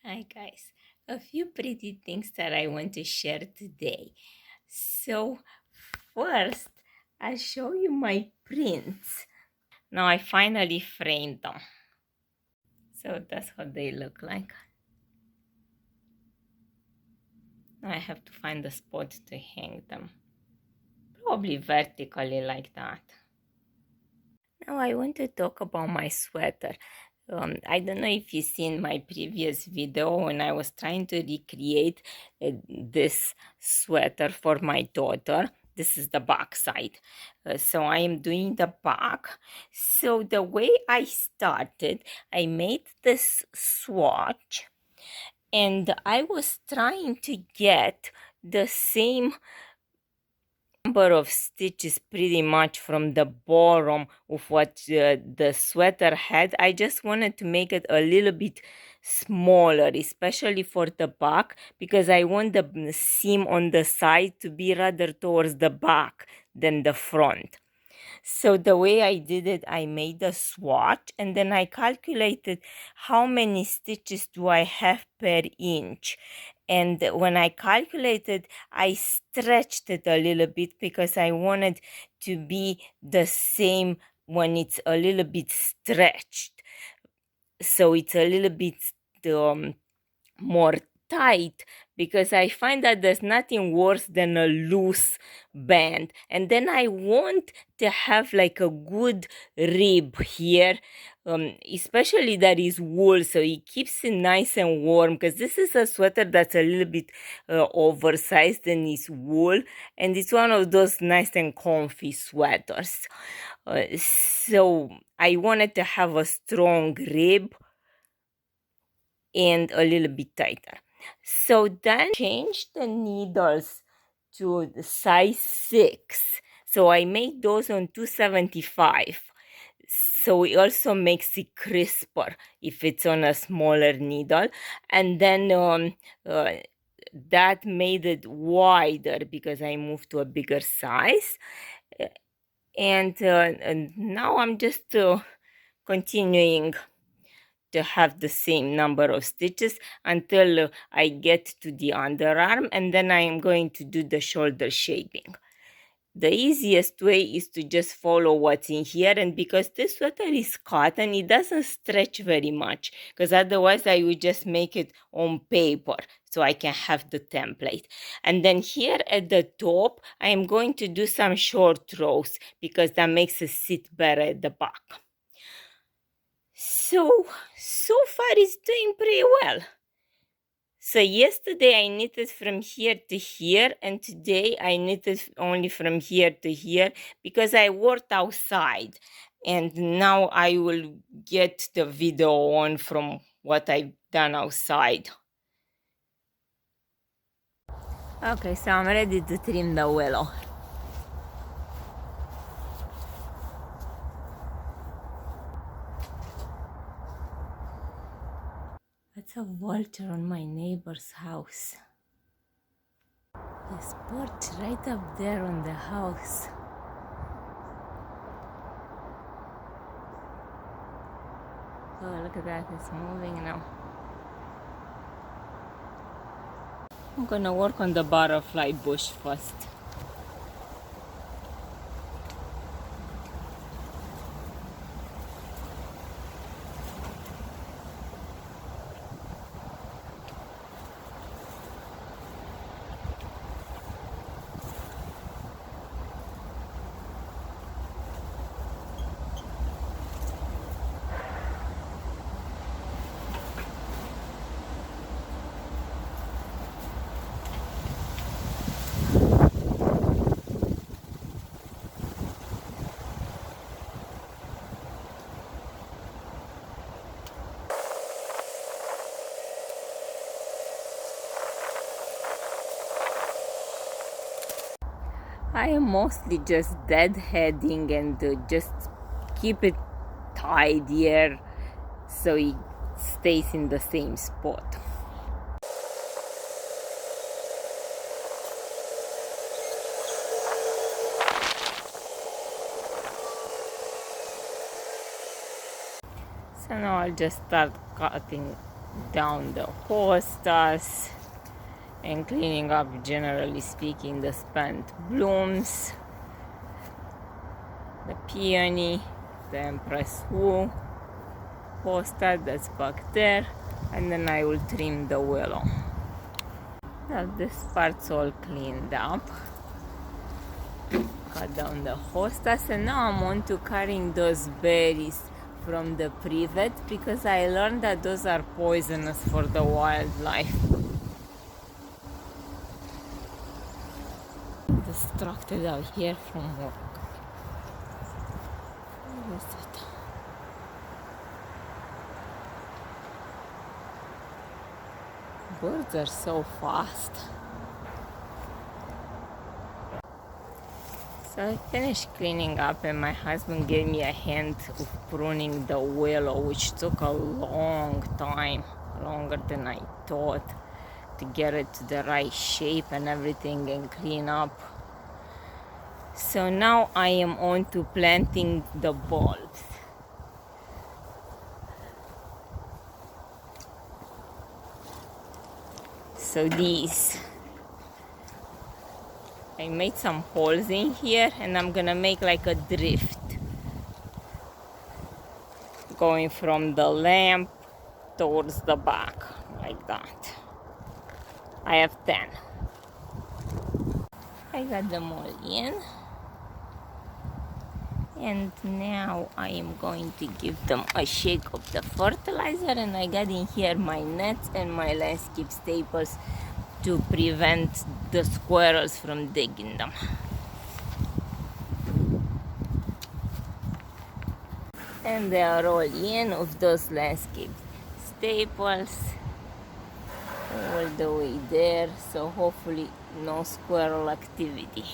Hi guys, a few pretty things that I want to share today. So first, I'll show you my prints. Now I finally framed them. So that's how they look like. Now I have to find a spot to hang them. Probably vertically like that. Now I want to talk about my sweater. I don't know if you've seen my previous video when I was trying to recreate this sweater for my daughter. This is the back side. So I am doing the back. So the way I started, I made this swatch and I was trying to get the same number of stitches pretty much from the bottom of what the sweater had. I just wanted to make it a little bit smaller, especially for the back, because I want the seam on the side to be rather towards the back than the front. So the way I did it, I made a swatch and then I calculated how many stitches do I have per inch. And when I calculated, I stretched it a little bit because I wanted to be the same when it's a little bit stretched. So it's a little bit more tight, because I find that there's nothing worse than a loose band. And then I want to have like a good rib here, especially that is wool, so it keeps it nice and warm, because this is a sweater that's a little bit oversized and it's wool, and it's one of those nice and comfy sweaters. So I wanted to have a strong rib and a little bit tighter. So then change the needles to the size 6. So I made those on 275. So it also makes it crisper if it's on a smaller needle. And then that made it wider because I moved to a bigger size. And now I'm just continuing to have the same number of stitches until I get to the underarm, and then I am going to do the shoulder shaping. The easiest way is to just follow what's in here, and because this sweater is cotton, it doesn't stretch very much, because otherwise I would just make it on paper so I can have the template. And then here at the top, I am going to do some short rows because that makes it sit better at the back. So far it's doing pretty well. So yesterday I knitted from here to here, and today I knitted only from here to here because I worked outside, and now I will get the video on from what I've done outside. Okay, so I'm ready to trim the willow. That's a vulture on my neighbor's house. There's porch right up there on the house. Oh, look at that, it's moving now. I'm gonna work on the butterfly bush first. I am mostly just deadheading and just keep it tidier so it stays in the same spot. So now I'll just start cutting down the hostas and cleaning up, generally speaking, the spent blooms, the peony, the empress wool hosta that's back there, and then I will trim the willow. Now this part's all cleaned up. Cut down the hostas, and now I'm on to carrying those berries from the privet because I learned that those are poisonous for the wildlife. Distracted out here from work. Where is it? Birds are so fast. So I finished cleaning up and my husband gave me a hand of pruning the willow, which took a long time, longer than I thought, to get it to the right shape and everything and clean up. So now I am on to planting the bulbs. So these, I made some holes in here and I'm gonna make like a drift going from the lamp towards the back, like that. I have 10. I got them all in. And now I am going to give them a shake of the fertilizer, and I got in here my nets and my landscape staples to prevent the squirrels from digging them. And they are all in of those landscape staples all the way there, so hopefully no squirrel activity.